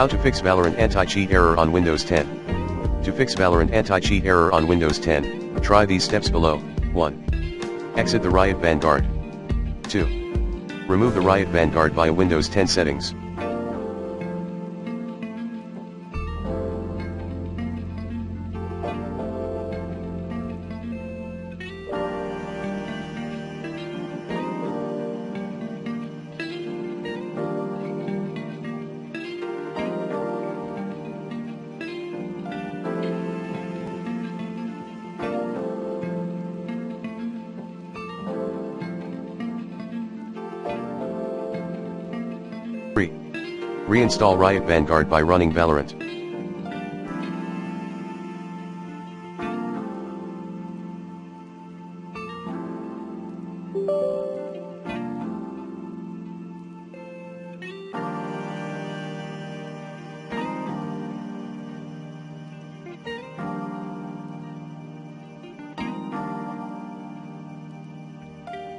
How to fix Valorant anti-cheat error on Windows 10. To fix Valorant anti-cheat error on Windows 10, try these steps below. 1. Exit the Riot Vanguard. 2. Remove the Riot Vanguard via Windows 10 settings. 3. Reinstall Riot Vanguard by running Valorant.